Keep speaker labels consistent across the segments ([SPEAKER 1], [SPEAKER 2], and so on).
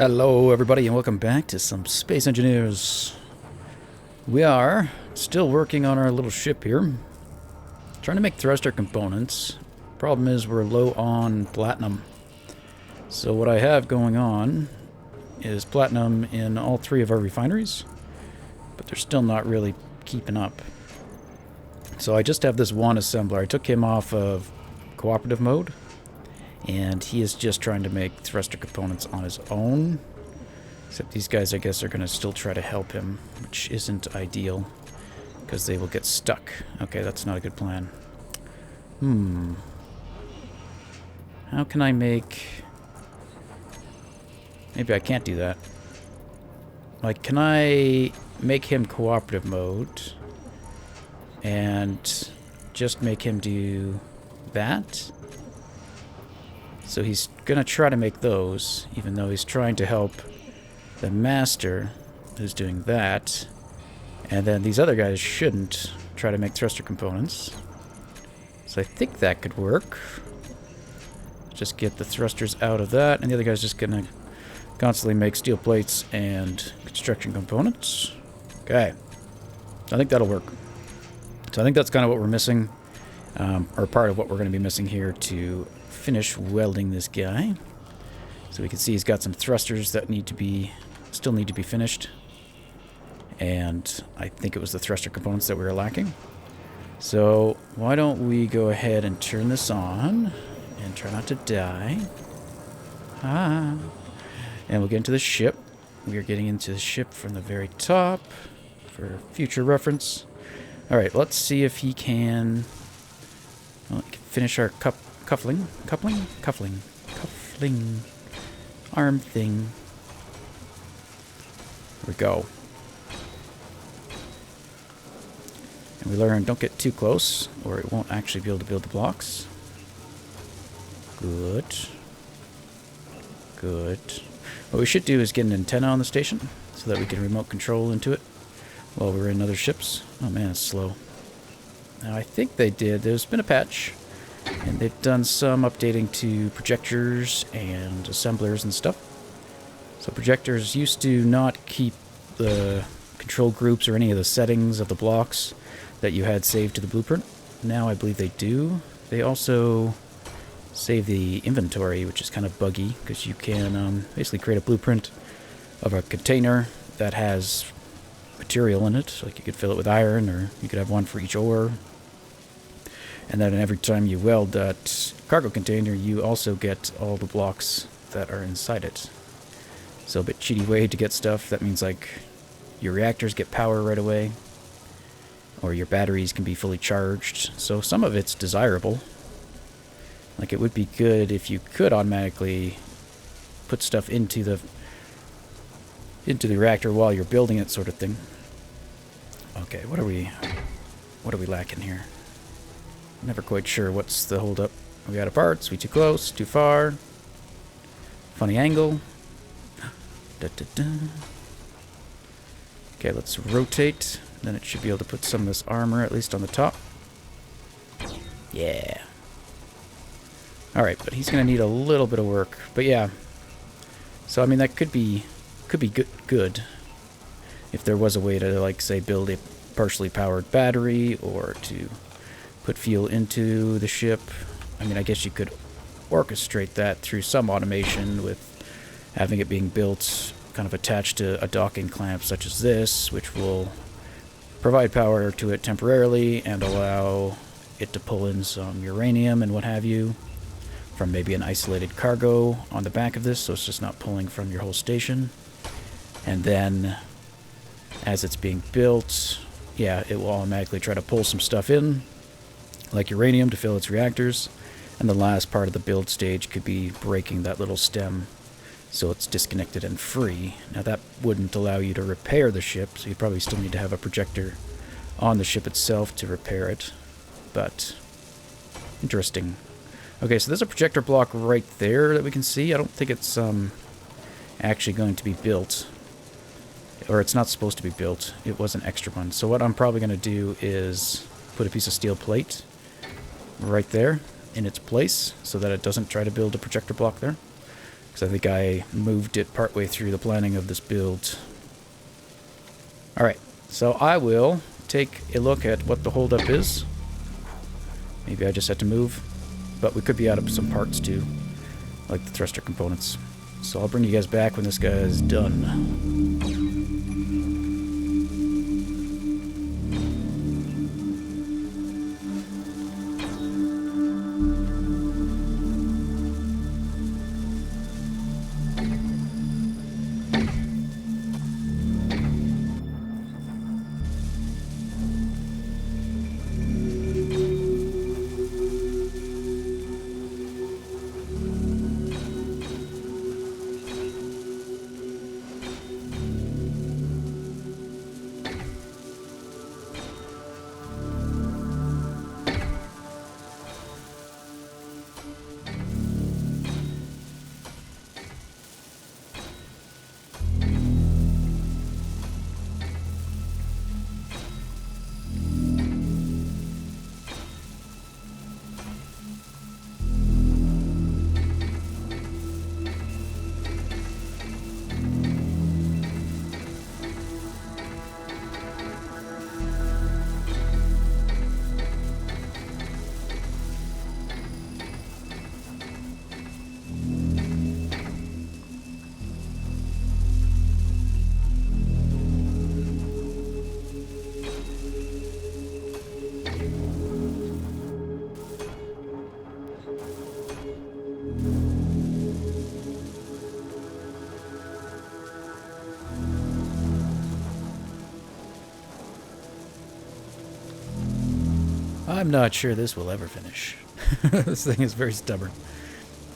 [SPEAKER 1] Hello everybody and welcome back to some Space Engineers. We are still working on our little ship here. Trying to make thruster components. Problem is we're low on platinum. So what I have going on is platinum in all three of our refineries. But they're still not really keeping up. So I just have this one assembler. I took him off of cooperative mode. And he is just trying to make thruster components on his own. Except these guys, I guess, are going to still try to help him, which isn't ideal. Because they will get stuck. Okay, that's not a good plan. How can I make... Maybe I can't do that. Like, can I make him cooperative mode? And just make him do that? So he's going to try to make those, even though he's trying to help the master who's doing that. And then these other guys shouldn't try to make thruster components. So I think that could work. Just get the thrusters out of that, and the other guy's just going to constantly make steel plates and construction components. Okay. I think that'll work. So I think that's kind of what we're missing, or part of what we're going to be missing here to finish welding this guy. So we can see he's got some thrusters that still need to be finished. And I think it was the thruster components that we were lacking. So why don't we go ahead and turn this on and try not to die. And we'll get into the ship. We are getting into the ship from the very top for future reference. Alright, let's see if he can, finish our coupling arm thing. There we go. And we learn, don't get too close, or it won't actually be able to build the blocks. Good. Good. What we should do is get an antenna on the station, so that we can remote control into it while we're in other ships. Oh man, it's slow. Now I think there's been a patch. And they've done some updating to projectors and assemblers and stuff. So projectors used to not keep the control groups or any of the settings of the blocks that you had saved to the blueprint. Now I believe they do. They also save the inventory, which is kind of buggy, because you can basically create a blueprint of a container that has material in it. Like you could fill it with iron, or you could have one for each ore. And then every time you weld that cargo container, you also get all the blocks that are inside it. So a bit cheaty way to get stuff. That means like your reactors get power right away, or your batteries can be fully charged. So some of it's desirable. Like it would be good if you could automatically put stuff into the reactor while you're building it, sort of thing. Okay, what are we lacking here? Never quite sure what's the holdup. We out of parts. We too close. Too far. Funny angle. Da, da, da. Okay, let's rotate. Then it should be able to put some of this armor at least on the top. Yeah. Alright, but he's going to need a little bit of work. But yeah. So, I mean, that could be good. If there was a way to, like, say, build a partially powered battery, or to put fuel into the ship. I mean, I guess you could orchestrate that through some automation with having it being built kind of attached to a docking clamp such as this, which will provide power to it temporarily and allow it to pull in some uranium and what have you from maybe an isolated cargo on the back of this, so it's just not pulling from your whole station. And then as it's being built, yeah, it will automatically try to pull some stuff in, like uranium, to fill its reactors. And the last part of the build stage could be breaking that little stem so it's disconnected and free. Now that wouldn't allow you to repair the ship, so you probably still need to have a projector on the ship itself to repair it. But interesting. Okay, so there's a projector block right there that we can see. I don't think it's actually going to be built. Or it's not supposed to be built. It was an extra one. So what I'm probably going to do is put a piece of steel plate right there in its place so that it doesn't try to build a projector block there. Because I think I moved it partway through the planning of this build. Alright, so I will take a look at what the holdup is. Maybe I just had to move. But we could be out of some parts too, like the thruster components. So I'll bring you guys back when this guy is done. I'm not sure this will ever finish. This thing is very stubborn.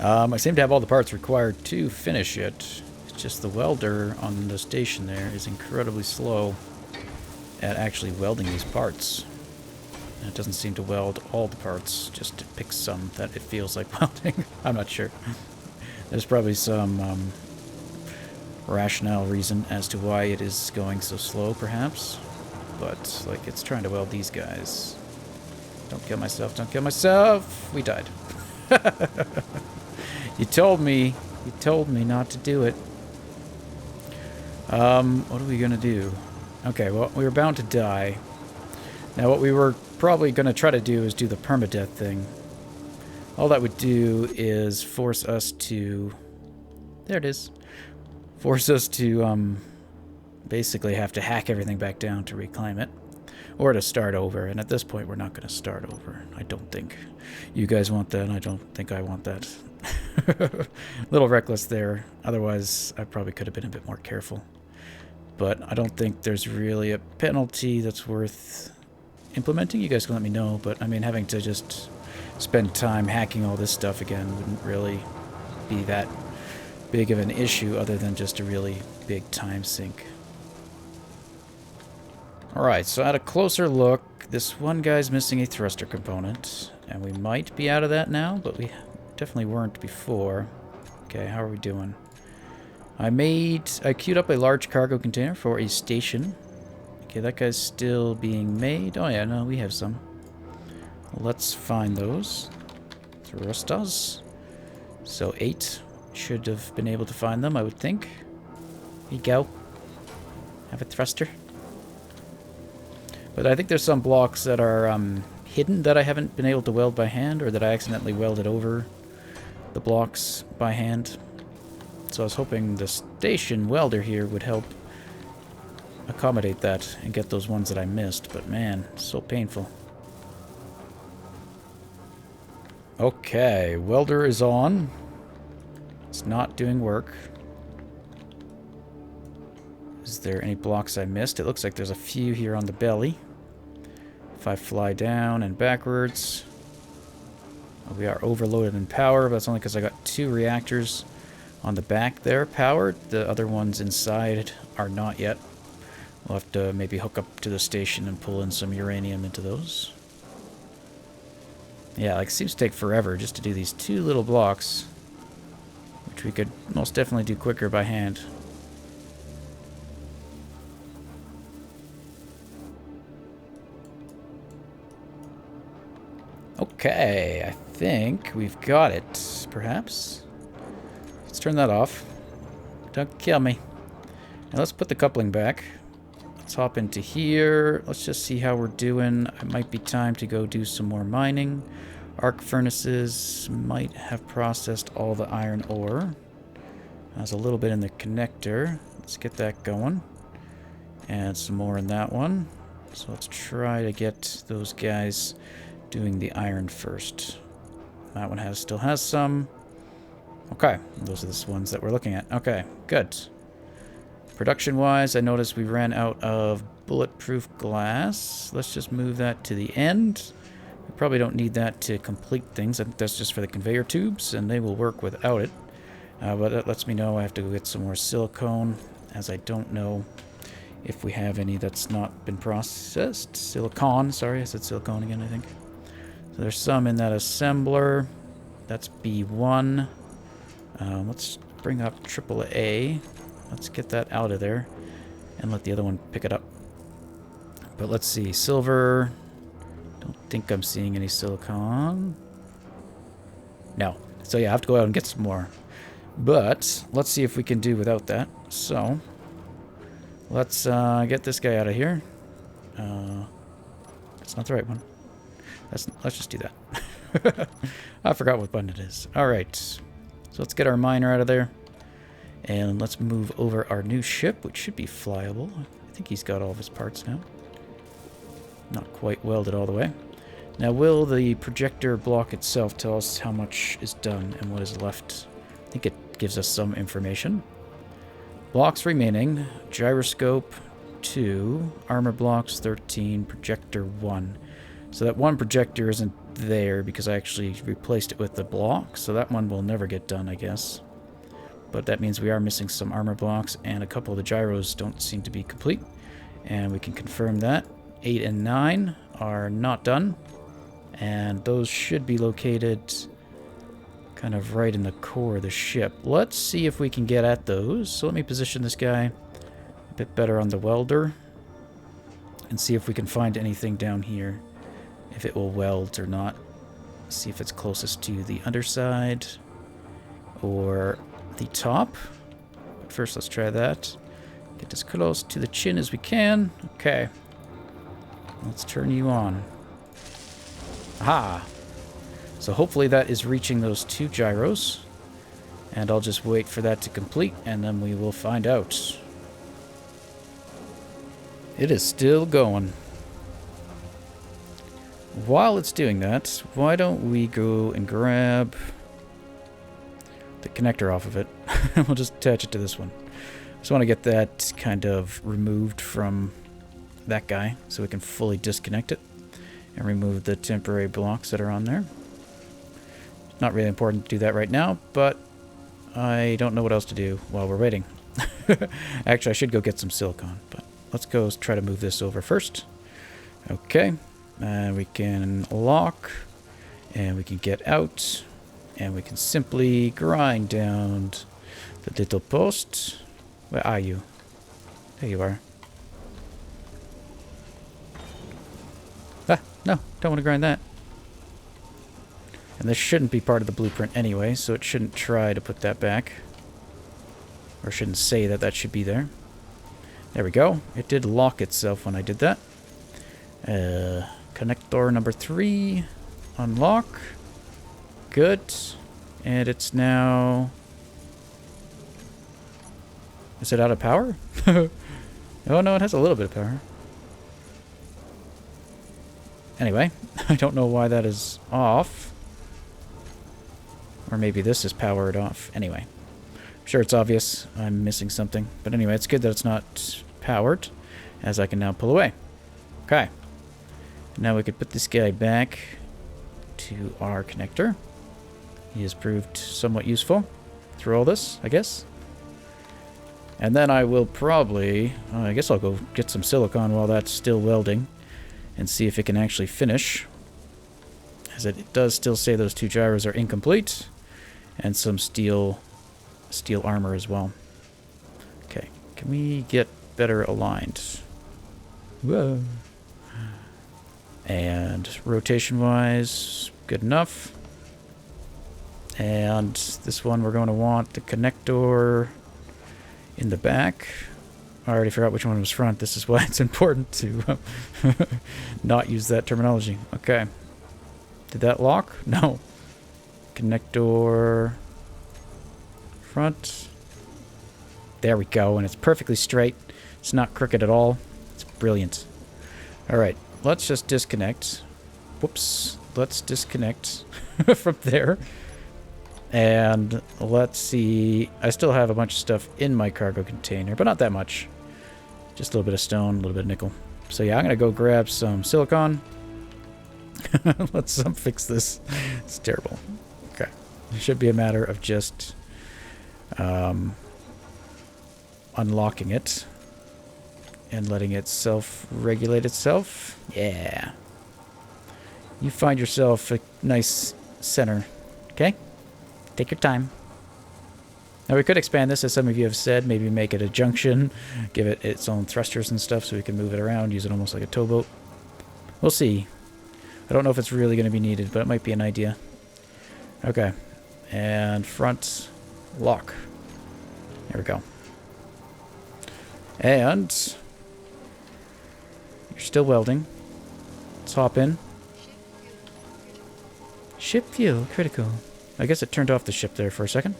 [SPEAKER 1] I seem to have all the parts required to finish it. It's just the welder on the station there is incredibly slow at actually welding these parts. And it doesn't seem to weld all the parts, just to pick some that it feels like welding. I'm not sure. There's probably some rationale reason as to why it is going so slow, perhaps. But, like, it's trying to weld these guys. Don't kill myself, don't kill myself! We died. You told me not to do it. What are we gonna do? Okay, well, we were bound to die. Now what we were probably gonna try to do is do the permadeath thing. All that would do is force us to... There it is. Force us to, basically have to hack everything back down to reclaim it. Or to start over, and at this point we're not going to start over. I don't think you guys want that, and I don't think I want that. A little reckless there. Otherwise, I probably could have been a bit more careful. But I don't think there's really a penalty that's worth implementing. You guys can let me know, but I mean, having to just spend time hacking all this stuff again wouldn't really be that big of an issue other than just a really big time sink. Alright, so at a closer look, this one guy's missing a thruster component, and we might be out of that now, but we definitely weren't before. Okay, how are we doing? I queued up a large cargo container for a station. Okay, that guy's still being made. Oh yeah, no, we have some. Let's find those. Thrusters. So 8 should have been able to find them, I would think. Here you go. Have a thruster. But I think there's some blocks that are hidden that I haven't been able to weld by hand, or that I accidentally welded over the blocks by hand. So I was hoping the station welder here would help accommodate that and get those ones that I missed, but man, it's so painful. Okay, welder is on. It's not doing work. Is there any blocks I missed? It looks like there's a few here on the belly. If I fly down and backwards... We are overloaded in power, but that's only because I got 2 reactors on the back there powered. The other ones inside are not yet. We'll have to maybe hook up to the station and pull in some uranium into those. Yeah, like, it seems to take forever just to do these 2 little blocks, which we could most definitely do quicker by hand. Okay, I think we've got it, perhaps. Let's turn that off. Don't kill me. Now let's put the coupling back. Let's hop into here. Let's just see how we're doing. It might be time to go do some more mining. Arc furnaces might have processed all the iron ore. There's a little bit in the connector. Let's get that going. And some more in that one. So let's try to get those guys doing the iron first. That one still has some. Okay, those are the ones that we're looking at. Okay, good. Production-wise, I noticed we ran out of bulletproof glass. Let's just move that to the end. We probably don't need that to complete things. I think that's just for the conveyor tubes, and they will work without it. But that lets me know I have to go get some more silicone, as I don't know if we have any that's not been processed. Silicon, sorry, I said silicone again, I think. So there's some in that assembler. That's B1. Let's bring up AAA. Let's get that out of there and let the other one pick it up. But let's see, silver. Don't think I'm seeing any silicon. No. So yeah, I have to go out and get some more. But let's see if we can do without that. So let's get this guy out of here. That's not the right one. Let's just do that. I forgot what button it is. All right. So let's get our miner out of there. And let's move over our new ship, which should be flyable. I think he's got all of his parts now. Not quite welded all the way. Now, will the projector block itself tell us how much is done and what is left? I think it gives us some information. Blocks remaining. Gyroscope 2. Armor blocks 13. Projector 1. So that one projector isn't there because I actually replaced it with the block. So that one will never get done, I guess. But that means we are missing some armor blocks, and a couple of the gyros don't seem to be complete. And we can confirm that. 8 and 9 are not done. And those should be located kind of right in the core of the ship. Let's see if we can get at those. So let me position this guy a bit better on the welder. And see if we can find anything down here. If it will weld or not. See if it's closest to the underside. Or the top. But first, let's try that. Get as close to the chin as we can. Okay. Let's turn you on. Aha! So hopefully that is reaching those 2 gyros. And I'll just wait for that to complete, and then we will find out. It is still going. While it's doing that, why don't we go and grab the connector off of it. We'll just attach it to this one. Just want to get that kind of removed from that guy so we can fully disconnect it and remove the temporary blocks that are on there. Not really important to do that right now, but I don't know what else to do while we're waiting. Actually, I should go get some silicone, but let's go try to move this over first. Okay, and we can lock, and we can get out. And we can simply grind down the little post. Where are you? There you are. Ah, no, don't want to grind that. And this shouldn't be part of the blueprint anyway, so it shouldn't try to put that back. Or shouldn't say that that should be there. There we go. It did lock itself when I did that. Connector number 3. Unlock. Good. And it's now... Is it out of power? Oh no, it has a little bit of power. Anyway, I don't know why that is off. Or maybe this is powered off. Anyway, I'm sure it's obvious I'm missing something. But anyway, it's good that it's not powered, as I can now pull away. Okay. Now we could put this guy back to our connector. He has proved somewhat useful through all this, I guess. And then I will probably... I guess I'll go get some silicone while that's still welding and see if it can actually finish. As it does still say those 2 gyros are incomplete. And some steel armor as well. Okay, can we get better aligned? Whoa. And rotation-wise, good enough. And this one we're going to want the connector in the back. I already forgot which one was front. This is why it's important to not use that terminology. Okay. Did that lock? No. Connector front. There we go. And it's perfectly straight. It's not crooked at all. It's brilliant. Alright. Let's just disconnect. Whoops. Let's disconnect from there. And let's see. I still have a bunch of stuff in my cargo container, but not that much. Just a little bit of stone, a little bit of nickel. So yeah, I'm going to go grab some silicon. Let's fix this. It's terrible. Okay. It should be a matter of just unlocking it and letting it self-regulate itself. Yeah. You find yourself a nice center. Okay? Take your time. Now we could expand this, as some of you have said. Maybe make it a junction. Give it its own thrusters and stuff so we can move it around. Use it almost like a towboat. We'll see. I don't know if it's really going to be needed, but it might be an idea. Okay. And front lock. There we go. And you're still welding. Let's hop in. Ship fuel critical. I guess it turned off the ship there for a second.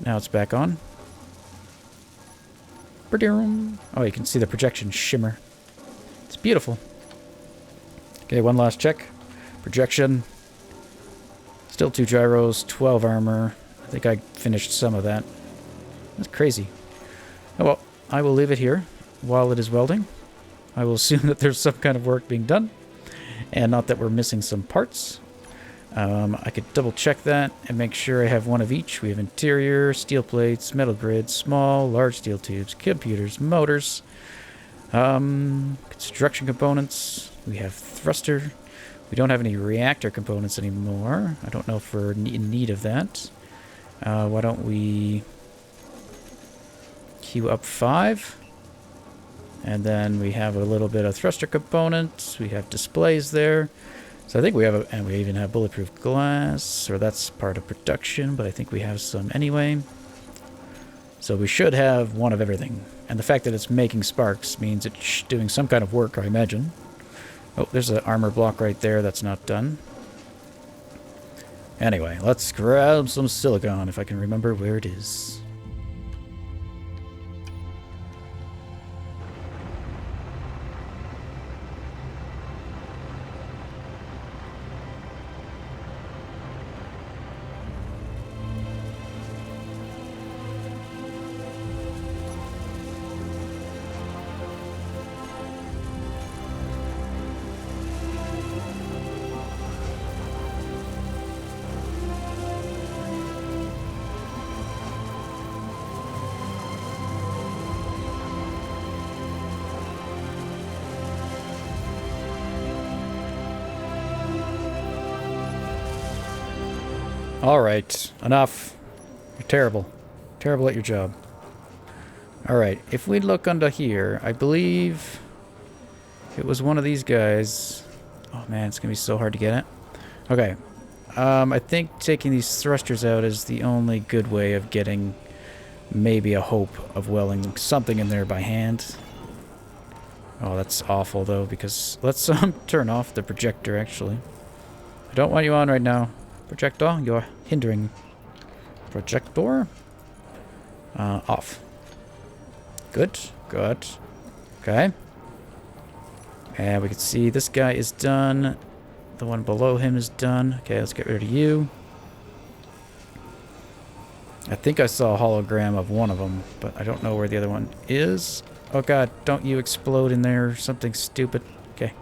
[SPEAKER 1] Now it's back on. Oh, you can see the projection shimmer. It's beautiful. Okay, one last check. Projection. Still 2 gyros, 12 armor. I think I finished some of that. That's crazy. Oh well, I will leave it here while it is welding. I will assume that there's some kind of work being done. And not that we're missing some parts. I could double check that and make sure I have one of each. We have interior, steel plates, metal grids, small, large steel tubes, computers, motors, construction components. We have thruster. We don't have any reactor components anymore. I don't know if we're in need of that. Why don't we queue up 5? And then we have a little bit of thruster components. We have displays there. So I think we have, and we even have bulletproof glass, or that's part of production, but I think we have some anyway. So we should have one of everything. And the fact that it's making sparks means it's doing some kind of work, I imagine. Oh, there's an armor block right there that's not done. Anyway, let's grab some silicon, if I can remember where it is. Alright, enough. You're terrible. Terrible at your job. Alright, if we look under here, I believe it was one of these guys. Oh man, it's going to be so hard to get at. Okay. I think taking these thrusters out is the only good way of getting maybe a hope of welding something in there by hand. Oh, that's awful though, because let's turn off the projector actually. I don't want you on right now. Projector, you're hindering. Projector. Off. Good, good. Okay. And we can see this guy is done. The one below him is done. Okay, let's get rid of you. I think I saw a hologram of one of them, but I don't know where the other one is. Oh god, don't you explode in there or something stupid. Okay.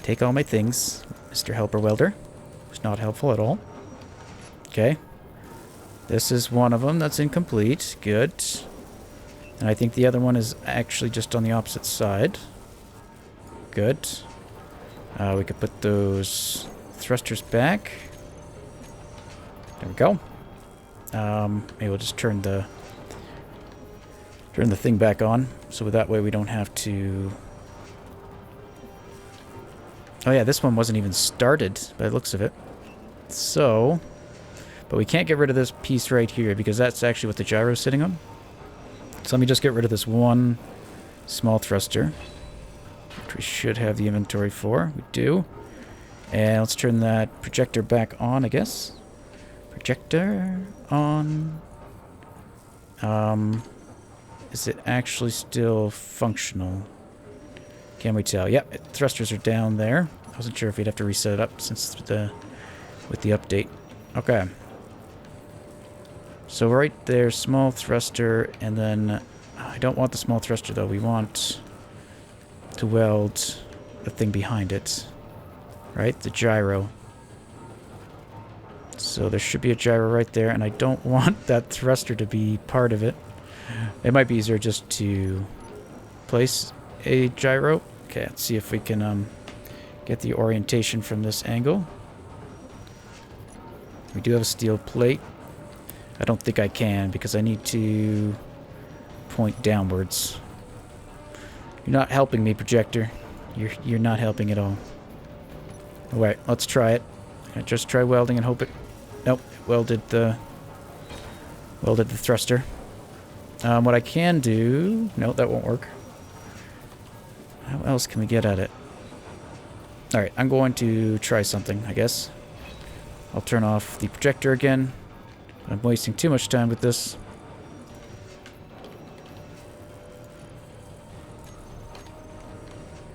[SPEAKER 1] Take all my things, Mr. Helper Welder. It's not helpful at all. Okay. This is one of them that's incomplete. Good. And I think the other one is actually just on the opposite side. Good. We could put those thrusters back. There we go. Maybe we'll just turn the thing back on, so that way we don't have to... Oh yeah, this one wasn't even started by the looks of it. So, but we can't get rid of this piece right here because that's actually what the gyro's sitting on. So let me just get rid of this one small thruster, which we should have the inventory for. We do. And let's turn that projector back on, I guess. Projector on. Is it actually still functional? Can we tell? Yep, thrusters are down there. I wasn't sure if we'd have to reset it up since with the update. Okay. So right there, small thruster, and then I don't want the small thruster though. We want to weld the thing behind it. Right? The gyro. So there should be a gyro right there, and I don't want that thruster to be part of it. It might be easier just to place a gyro. Okay, let's see if we can get the orientation from this angle. We do have a steel plate. I don't think I can because I need to point downwards. You're not helping me, projector. You're not helping at all. Alright, let's try it. I just try welding and hope it... Nope, it welded the thruster. What I can do... No, that won't work. How else can we get at it? Alright, I'm going to try something, I guess. I'll turn off the projector again. I'm wasting too much time with this.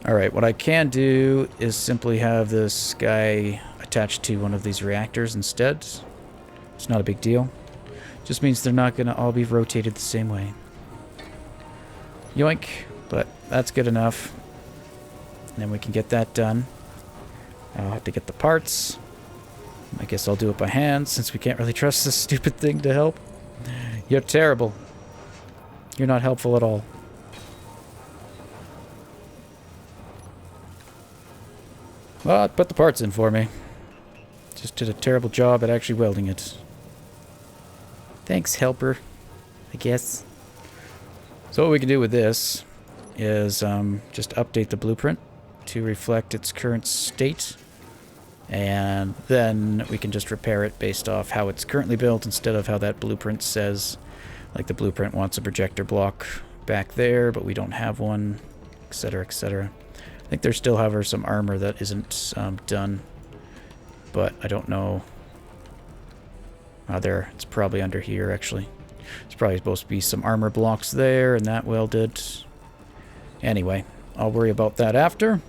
[SPEAKER 1] Alright, what I can do is simply have this guy attached to one of these reactors instead. It's not a big deal. Just means they're not going to all be rotated the same way. Yoink, but that's good enough. And then we can get that done. I'll have to get the parts. I guess I'll do it by hand since we can't really trust this stupid thing to help. You're terrible. You're not helpful at all. Well, it put the parts in for me. Just did a terrible job at actually welding it. Thanks, helper, I guess. So what we can do with this is just update the blueprint to reflect its current state. And then we can just repair it based off how it's currently built instead of how that blueprint says. Like the blueprint wants a projector block back there, but we don't have one, etc., etc. I think there still, however, some armor that isn't done, but I don't know. There, it's probably under here, actually. There's probably supposed to be some armor blocks there, and that welded. Anyway, I'll worry about that after.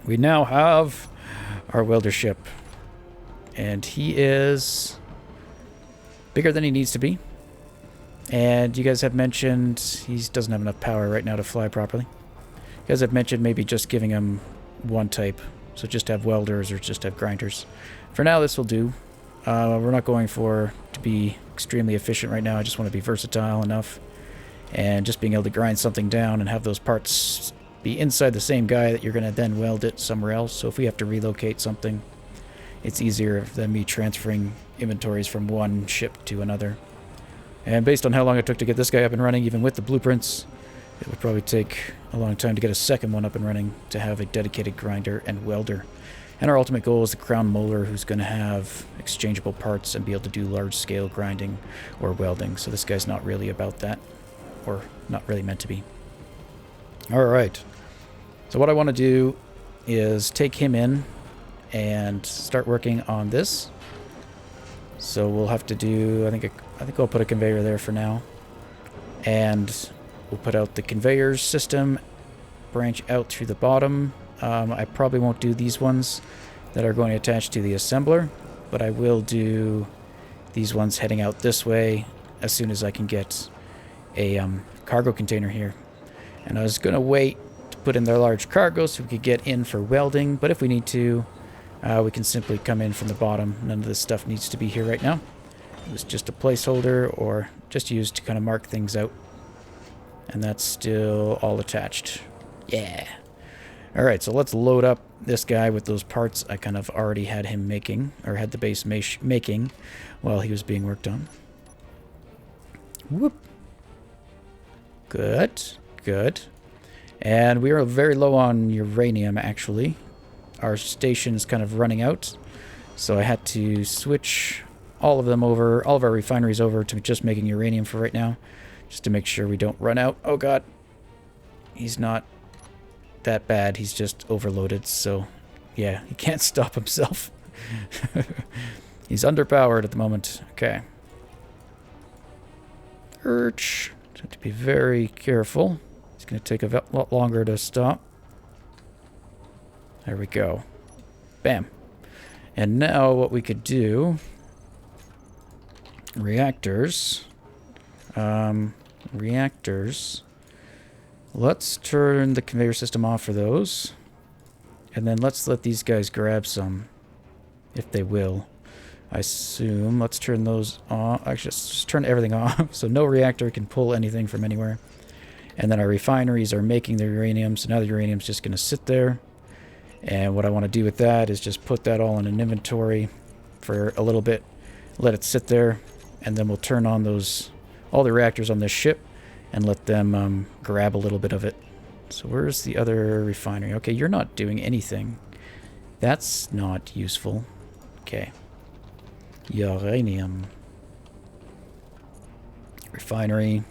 [SPEAKER 1] We now have our welder ship, and he is bigger than he needs to be. And you guys have mentioned he doesn't have enough power right now to fly properly. You guys have mentioned maybe just giving him one type, so just have welders or just have grinders. For now, this will do. We're not going for to be extremely efficient right now. I just want to be versatile enough, and just being able to grind something down and have those parts be inside the same guy that you're going to then weld it somewhere else. So if we have to relocate something, it's easier than me transferring inventories from one ship to another. And based on how long it took to get this guy up and running, even with the blueprints, it would probably take a long time to get a second one up and running to have a dedicated grinder and welder. And our ultimate goal is the crown molar, who's going to have exchangeable parts and be able to do large-scale grinding or welding. So this guy's not really about that, or not really meant to be. Alright, so what I want to do is take him in and start working on this. So we'll have to do, I think I'll put a conveyor there for now. And we'll put out the conveyors system, branch out through the bottom. I probably won't do these ones that are going to attach to the assembler, but I will do these ones heading out this way as soon as I can get a cargo container here. And I was going to wait to put in their large cargo so we could get in for welding, but if we need to, we can simply come in from the bottom. None of this stuff needs to be here right now. It was just a placeholder or just used to kind of mark things out. And that's still all attached. Yeah. Alright, so let's load up this guy with those parts I kind of already had him making, or had the base making while he was being worked on. Whoop. Good, good. And we are very low on uranium, actually. Our station is kind of running out. So I had to switch all of them over, all of our refineries over to just making uranium for right now, just to make sure we don't run out. Oh god. He's not that bad. He's just overloaded, so yeah, he can't stop himself. He's underpowered at the moment. Okay. Urch. Have to be very careful. It's going to take a lot longer to stop. There we go. Bam. And now what we could do... Reactors. Reactors. Let's turn the conveyor system off for those. And then let's let these guys grab some. If they will. I assume. Let's turn those off. Actually, let's just turn everything off. So no reactor can pull anything from anywhere. And then our refineries are making the uranium. So now the uranium's just going to sit there. And what I want to do with that is just put that all in an inventory for a little bit. Let it sit there. And then we'll turn on all the reactors on this ship. And let them grab a little bit of it. So where's the other refinery? Okay, you're not doing anything. That's not useful. Okay. Uranium. Refinery.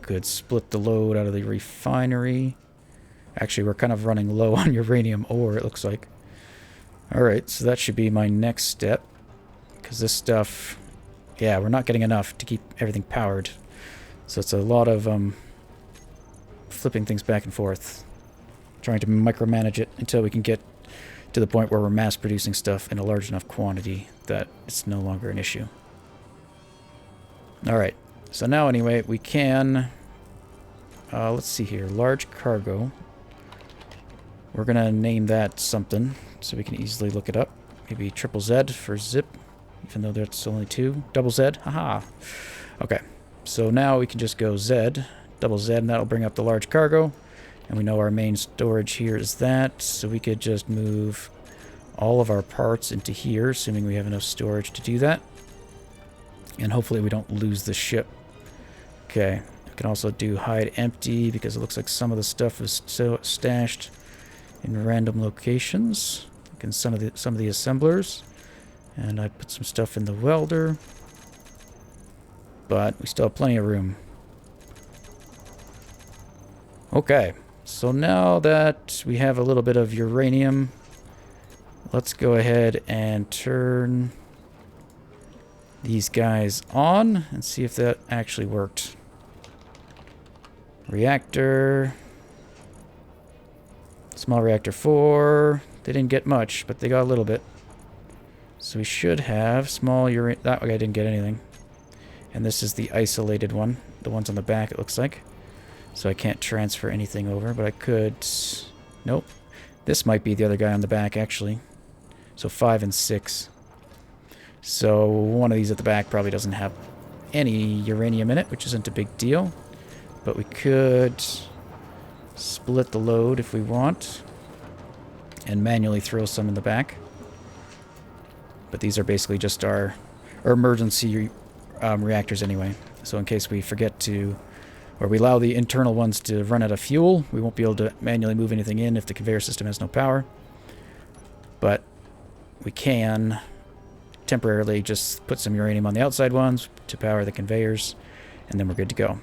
[SPEAKER 1] Could split the load out of the refinery. Actually, we're kind of running low on uranium ore, it looks like. Alright, so that should be my next step. Because this stuff... Yeah, we're not getting enough to keep everything powered. So it's a lot of flipping things back and forth. Trying to micromanage it until we can get to the point where we're mass producing stuff in a large enough quantity that it's no longer an issue. Alright, so now anyway, we can... let's see here, large cargo. We're going to name that something so we can easily look it up. Maybe triple Z for zip, even though that's only 2. Double Z, haha. Okay, so now we can just go Z, double Z, and that'll bring up the large cargo. And we know our main storage here is that, so we could just move all of our parts into here, assuming we have enough storage to do that. And hopefully we don't lose the ship. Okay, we can also do hide empty, because it looks like some of the stuff is so stashed in random locations, like in some of the assemblers. And I put some stuff in the welder, but we still have plenty of room. Okay. So now that we have a little bit of uranium, let's go ahead and turn these guys on and see if that actually worked. Reactor. Small reactor 4. They didn't get much, but they got a little bit. So we should have small uranium. That guy didn't get anything. And this is the isolated one. The ones on the back, it looks like. So I can't transfer anything over, but I could... Nope. This might be the other guy on the back, actually. So 5 and 6. So one of these at the back probably doesn't have any uranium in it, which isn't a big deal. But we could split the load if we want. And manually throw some in the back. But these are basically just our emergency reactors anyway. So in case we forget to... Or we allow the internal ones to run out of fuel, we won't be able to manually move anything in if the conveyor system has no power. But we can temporarily just put some uranium on the outside ones to power the conveyors, and then we're good to go.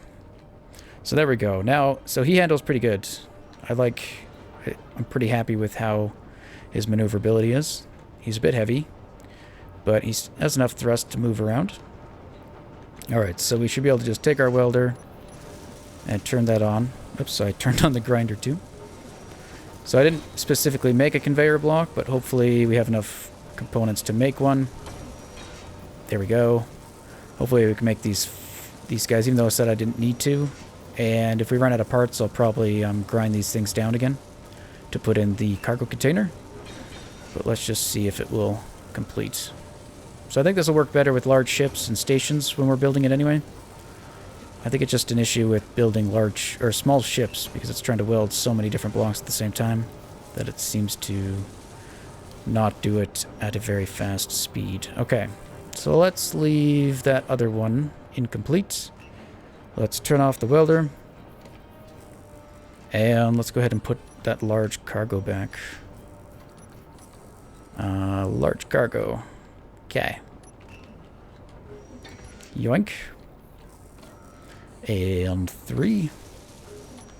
[SPEAKER 1] So there we go. Now, so he handles pretty good. I'm pretty happy with how his maneuverability is. He's a bit heavy, but he has enough thrust to move around. Alright, so we should be able to just take our welder and turn that on. Oops, I turned on the grinder too. So I didn't specifically make a conveyor block, but hopefully we have enough components to make one. There we go. Hopefully we can make these guys, even though I said I didn't need to. And if we run out of parts, I'll probably grind these things down again to put in the cargo container. But let's just see if it will complete. So I think this will work better with large ships and stations when we're building it anyway. I think it's just an issue with building large or small ships because it's trying to weld so many different blocks at the same time that it seems to not do it at a very fast speed. Okay, so let's leave that other one incomplete. Let's turn off the welder. And let's go ahead and put that large cargo back. Large cargo. Okay. Yoink. And 3.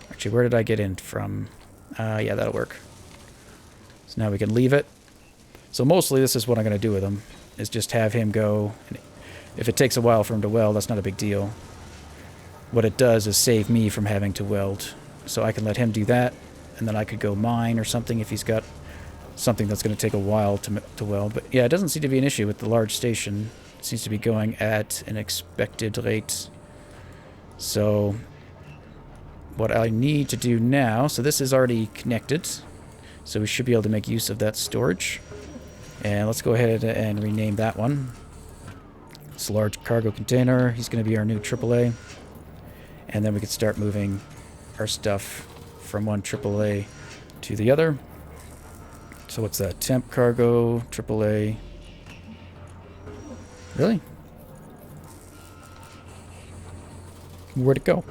[SPEAKER 1] Actually, where did I get in from? Yeah, that'll work. So now we can leave it. So mostly this is what I'm going to do with him, is just have him go. And if it takes a while for him to weld, that's not a big deal. What it does is save me from having to weld. So I can let him do that, and then I could go mine or something if he's got something that's going to take a while to weld. But yeah, it doesn't seem to be an issue with the large station. It seems to be going at an expected rate. So what I need to do now, so this is already connected, so we should be able to make use of that storage. And let's go ahead and rename that one. It's a large cargo container. He's going to be our new AAA. And then we can start moving our stuff from one AAA to the other. So what's that? Temp cargo, AAA. Really? Where'd it go?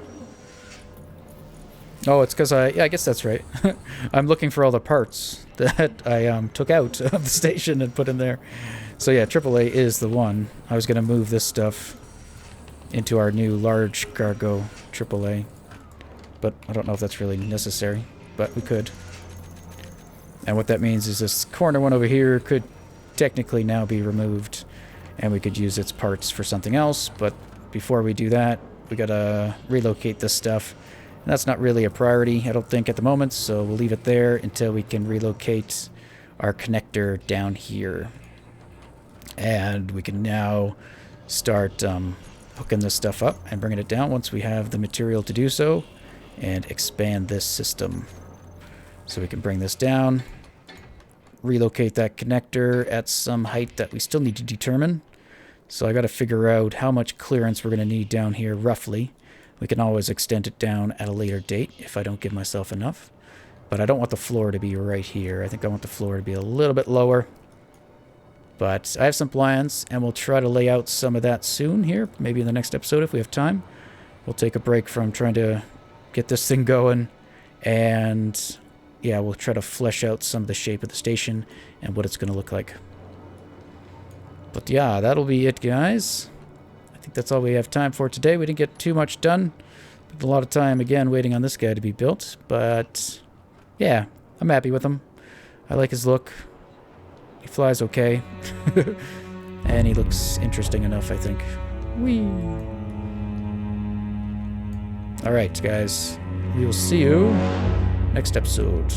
[SPEAKER 1] Oh, it's because I guess that's right. I'm looking for all the parts that I took out of the station and put in there. So yeah, AAA is the one. I was going to move this stuff into our new large cargo AAA. But I don't know if that's really necessary, but we could. And what that means is this corner one over here could technically now be removed, and we could use its parts for something else. But before we do that, we gotta relocate this stuff. And that's not really a priority, I don't think, at the moment, so we'll leave it there until we can relocate our connector down here. And we can now start hooking this stuff up and bringing it down once we have the material to do so, and expand this system. So we can bring this down, relocate that connector at some height that we still need to determine. So I got to figure out how much clearance we're going to need down here roughly. We can always extend it down at a later date if I don't give myself enough. But I don't want the floor to be right here. I think I want the floor to be a little bit lower. But I have some plans, and we'll try to lay out some of that soon here, maybe in the next episode if we have time. We'll take a break from trying to get this thing going, and yeah, we'll try to flesh out some of the shape of the station and what it's going to look like. But yeah, that'll be it, guys. I think that's all we have time for today. We didn't get too much done. Spent a lot of time, again, waiting on this guy to be built. But yeah, I'm happy with him. I like his look. He flies okay. And he looks interesting enough, I think. Whee! Alright, guys. We will see you next episode.